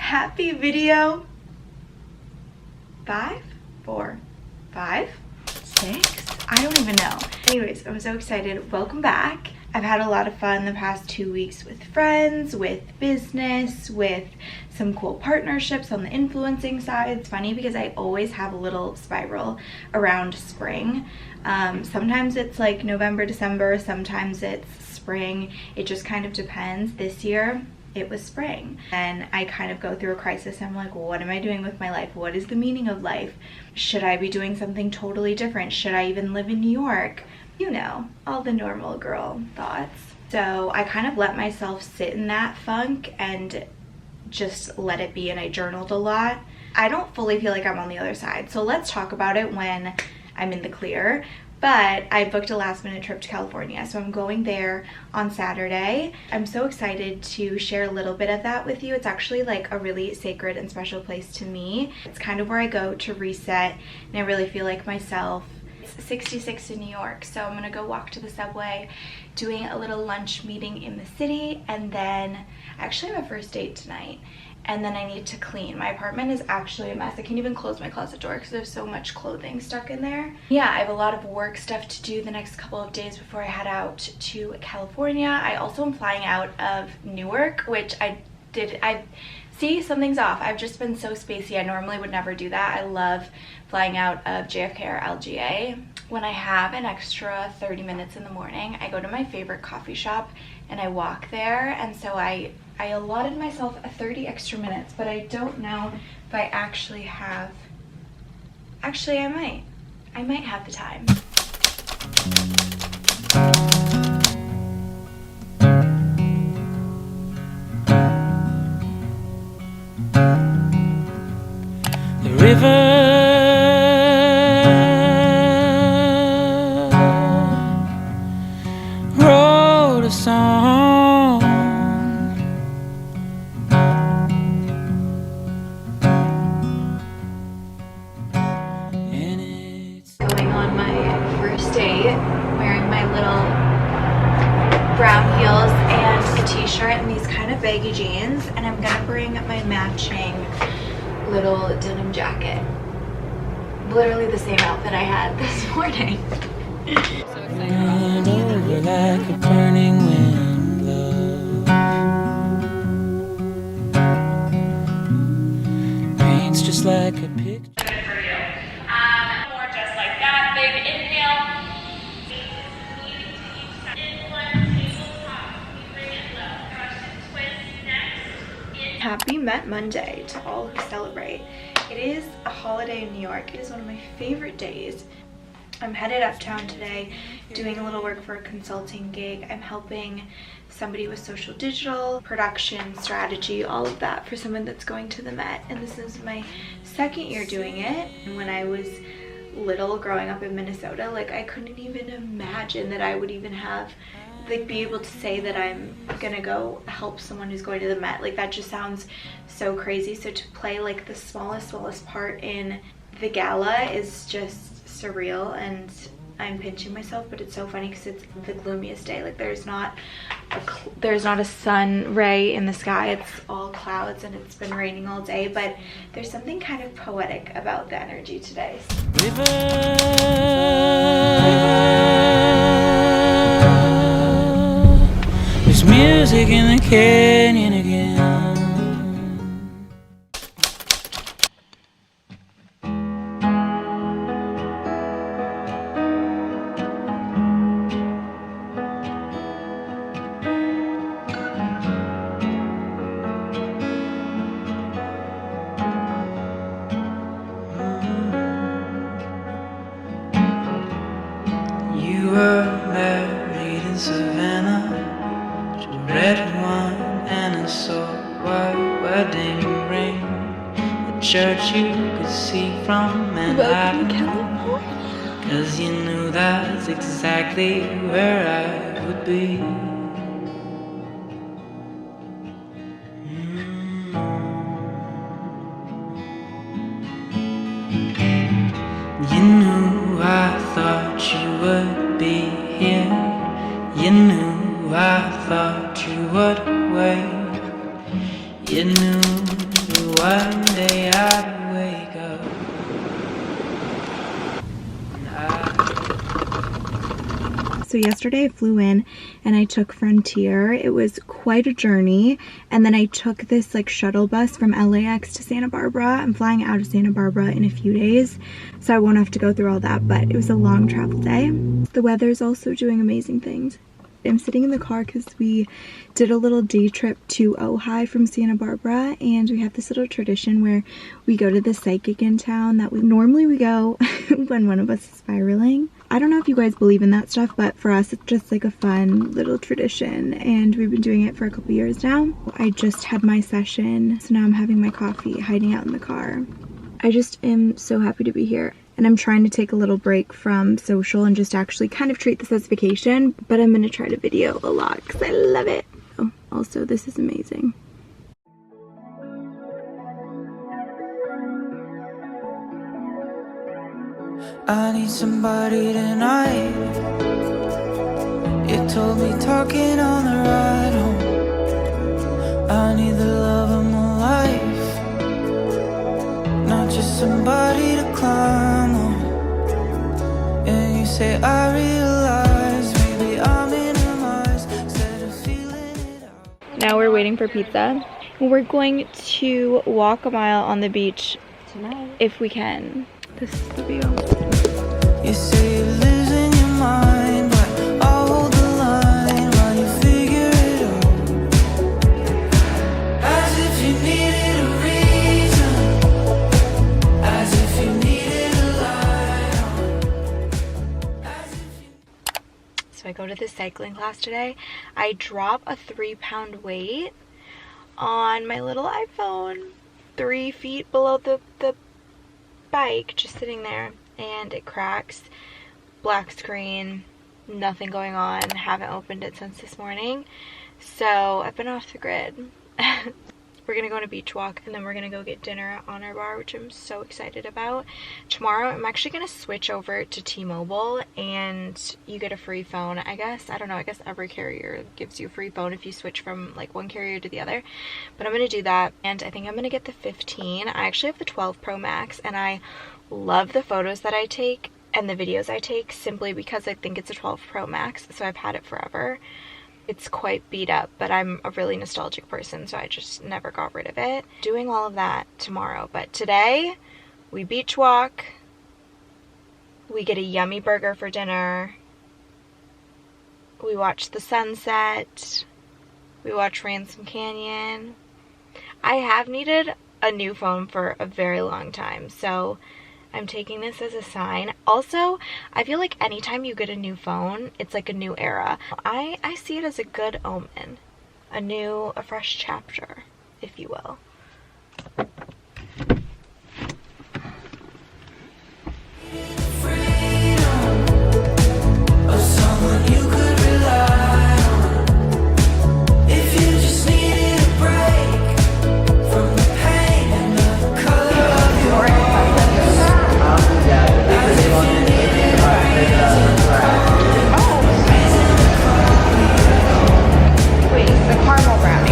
Happy video 5, 4, 5, 6, I don't even know. Anyways, I'm so excited. Welcome back. I've had a lot of fun the past 2 weeks with friends, with business, with some cool partnerships on the influencing side. It's funny because I always have a little spiral around spring. Sometimes it's like November, December, sometimes it's spring. It just kind of depends. This year it was spring and I kind of go through a crisis. I'm like, what am I doing with my life? What is the meaning of life? Should I be doing something totally different? Should I even live in New York? You know, all the normal girl thoughts. So I kind of let myself sit in that funk and just let it be, and I journaled a lot. I don't fully feel like I'm on the other side, so let's talk about it when I'm in the clear. But I booked a last minute trip to California, so I'm going there on Saturday. I'm so excited to share a little bit of that with you. It's actually like a really sacred and special place to me. It's kind of where I go to reset and I really feel like myself. It's 66 in New York, so I'm gonna go walk to the subway, doing a little lunch meeting in the city, and then I actually have a first date tonight. And then I need to clean. My apartment is actually a mess. I can't even close my closet door because there's so much clothing stuck in there. Yeah, I have a lot of work stuff to do the next couple of days before I head out to California. I also am flying out of Newark, which see, something's off. I've just been so spacey. I normally would never do that. I love flying out of JFK or LGA. When I have an extra 30 minutes in the morning, I go to my favorite coffee shop and I walk there. And so I allotted myself 30 extra minutes, but I don't know if I actually have. Actually, I might have the time. The river wrote a song, and it's Going on my first date, wearing my little brown heels and a t-shirt and these kind of baggy jeans, and I'm gonna bring my matching little denim jacket. Literally the same outfit I had this morning. So excited. and over like a burning wind blows. Paints just like a picture. More just like that. Big inhale. Inline tabletop. We bring it low. Russian twist next. Happy Met Monday to all who celebrate. It is a holiday in New York. It is one of my favorite days. I'm headed uptown today doing a little work for a consulting gig. I'm helping somebody with social digital, production, strategy, all of that for someone that's going to the Met. And this is my second year doing it. And when I was little growing up in Minnesota, like I couldn't even imagine that I would even have be able to say that I'm gonna go help someone who's going to the Met. Like that just sounds so crazy. So to play like the smallest part in the gala is just surreal, and I'm pinching myself, but it's so funny because it's the gloomiest day. Like there's not a sun ray in the sky. It's all clouds and it's been raining all day, but there's something kind of poetic about the energy today. There's music in the canyon again. You were married in Savannah, red wine and a so white wedding ring. The church you could see from Manhattan, 'cause you knew that's exactly where I would be. You knew I thought you would be here. You knew I thought you would wait. You knew one day I'd wake up and So yesterday I flew in and I took Frontier. It was quite a journey, and then I took this like shuttle bus from LAX to Santa Barbara. I'm flying out of Santa Barbara in a few days, so I won't have to go through all that, but it was a long travel day. The weather is also doing amazing things. I'm sitting in the car because we did a little day trip to Ojai from Santa Barbara, and we have this little tradition where we go to the psychic in town that we normally go when one of us is spiraling. I don't know if you guys believe in that stuff, but for us it's just like a fun little tradition, and we've been doing it for a couple years now. I just had my session, so now I'm having my coffee hiding out in the car. I just am so happy to be here. And I'm trying to take a little break from social and just actually kind of treat this as vacation, but I'm going to try to video a lot because I love it. Oh, also, this is amazing. I need somebody tonight. You told me talking on the ride home. I need the love of my life, not just somebody to climb on. And you say I realize maybe I'm in a mice instead of feeling it out. Now we're waiting for pizza. We're going to walk a mile on the beach tonight if we can. This is the view. You say you're losing your mind, but I'll hold the line while you figure it out. As if you needed a reason, as if you needed a light. So I go to this cycling class today. I drop a 3-pound weight on my little iPhone 3 feet below the bike, just sitting there, and it cracks. Black screen, nothing going on. Haven't opened it since this morning, so I've been off the grid. We're gonna go on a beach walk, and then we're gonna go get dinner at Honor Bar, which I'm so excited about. Tomorrow I'm actually gonna switch over to T-Mobile, and you get a free phone, I guess. I don't know, I guess every carrier gives you a free phone if you switch from like one carrier to the other, but I'm gonna do that. And I think I'm gonna get the 15. I actually have the 12 Pro Max, and I love the photos that I take and the videos I take simply because I think it's a 12 Pro Max, so I've had it forever. It's quite beat up, but I'm a really nostalgic person, so I just never got rid of it. Doing all of that tomorrow, but today we beach walk, we get a yummy burger for dinner, we watch the sunset, we watch Ransom Canyon. I have needed a new phone for a very long time, so I'm taking this as a sign. Also, I feel like anytime you get a new phone, it's like a new era. I see it as a good omen. A fresh chapter, if you will. Wait, the caramel brownie.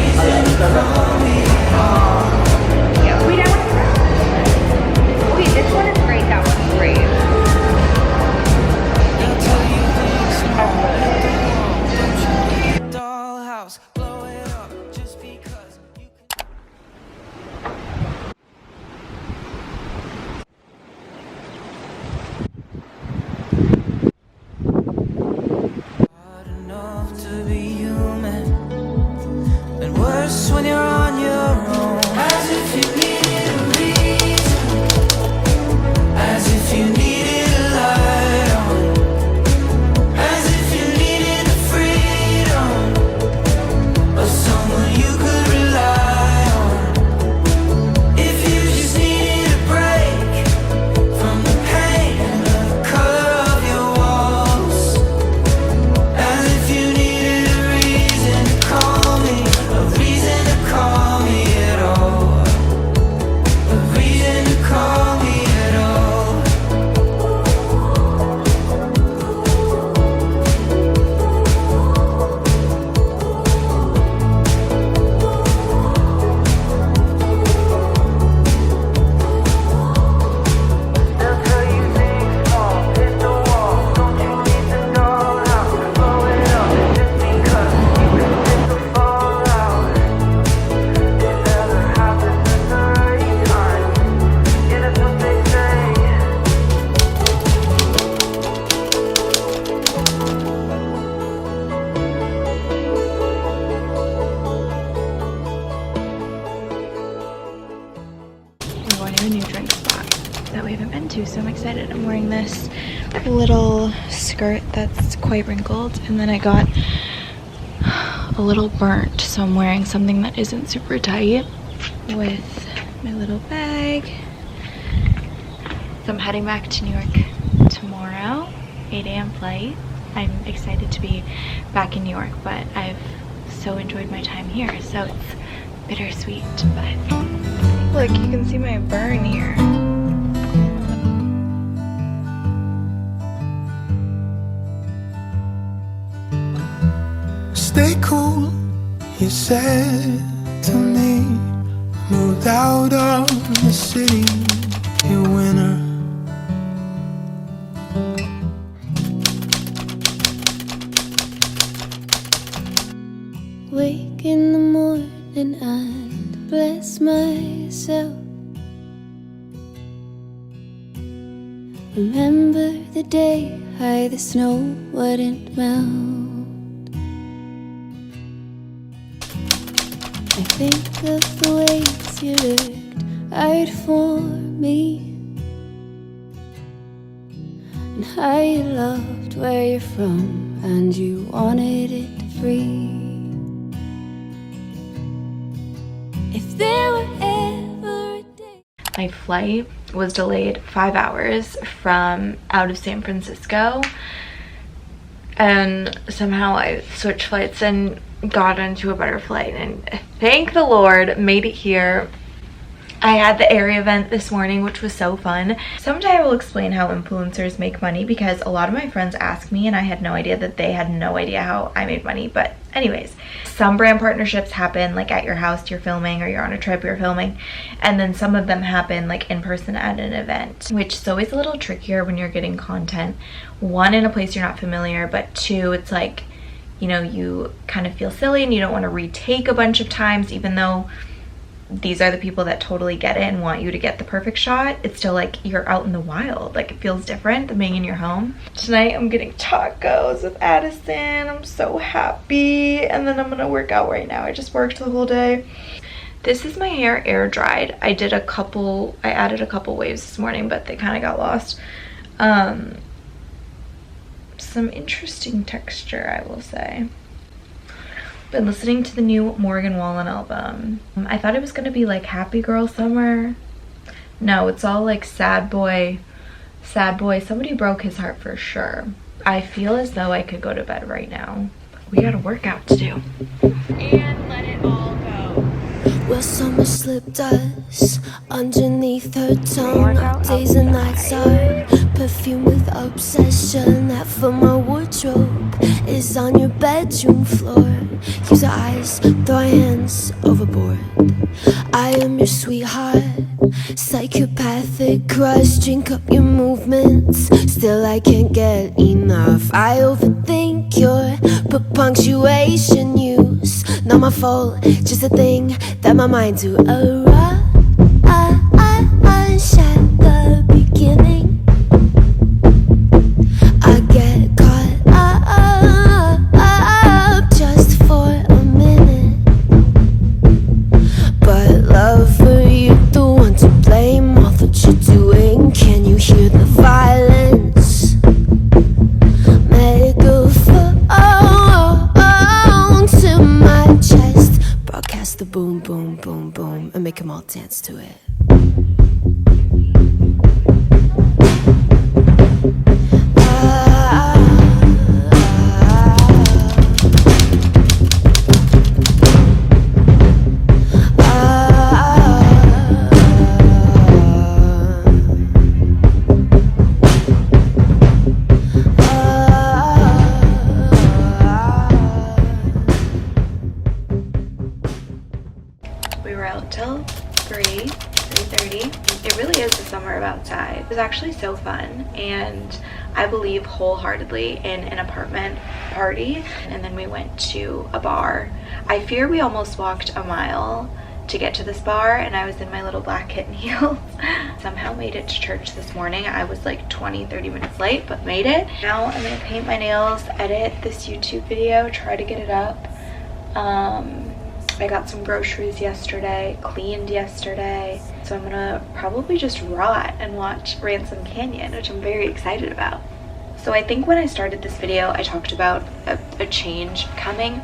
too, so I'm excited. I'm wearing this little skirt that's quite wrinkled, and then I got a little burnt, so I'm wearing something that isn't super tight with my little bag. So I'm heading back to New York tomorrow, 8 a.m. flight. I'm excited to be back in New York, but I've so enjoyed my time here, so it's bittersweet. But look, you can see my burn here. Stay cool, you said to me. Moved out of the city, you winner. Wake in the morning and bless myself. Remember the day the snow wouldn't melt. I think of the ways you looked out for me, and how you loved where you're from and you wanted it free. If there were ever a day. My flight was delayed 5 hours from out of San Francisco, and somehow I switched flights and got into a better flight, and thank the Lord made it here. I had the area event this morning, which was so fun. Someday I will explain how influencers make money, because a lot of my friends ask me and I had no idea that they had no idea how I made money. But anyways, some brand partnerships happen like at your house you're filming, or you're on a trip you're filming, and then some of them happen like in person at an event, which is always a little trickier when you're getting content, one, in a place you're not familiar, but two, it's like, you know, you kind of feel silly and you don't want to retake a bunch of times, even though these are the people that totally get it and want you to get the perfect shot. It's still like you're out in the wild. Like, it feels different than being in your home. Tonight I'm getting tacos with Addison. I'm so happy. And then I'm gonna work out right now. I just worked the whole day. This is my hair air dried. I added a couple waves this morning, but they kind of got lost. Some interesting texture, I will say. Been listening to the new Morgan Wallen album. I thought it was gonna be like Happy Girl Summer. No, it's all like sad boy. Somebody broke his heart for sure. I feel as though I could go to bed right now. We got a workout to do. And let it all go. Well, summer slipped us underneath her tongue. Days and nights are perfumed with obsession. That for my wardrobe is on your bedroom floor. Use our eyes, throw our hands overboard. I am your sweetheart, psychopathic crush. Drink up your movements, still I can't get enough. I overthink your punctuation use. Not my fault, just a thing that my mind do. At the beginning, I get caught up just for a minute. But love for you, the one to blame all that you're doing. Can you hear the violence? Megaphone to my chest, broadcast the boom, boom, boom, boom, and make them all dance to it. We were out till 3:30. It really is the summer of outside. It was actually so fun, and I believe wholeheartedly in an apartment party. And then we went to a bar. I fear we almost walked a mile to get to this bar, and I was in my little black kitten heels. Somehow made it to church this morning. I was like 20-30 minutes late, but made it. Now I'm gonna paint my nails, edit this YouTube video, try to get it up. I got some groceries yesterday, cleaned yesterday, so I'm gonna probably just rot and watch Ransom Canyon, which I'm very excited about. So I think when I started this video, I talked about a change coming,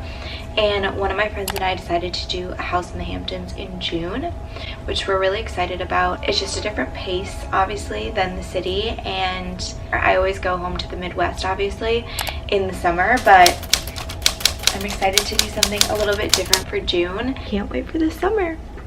and one of my friends and I decided to do a house in the Hamptons in June, which we're really excited about. It's just a different pace, obviously, than the city, and I always go home to the Midwest, obviously, in the summer, but I'm excited to do something a little bit different for June. Can't wait for the summer.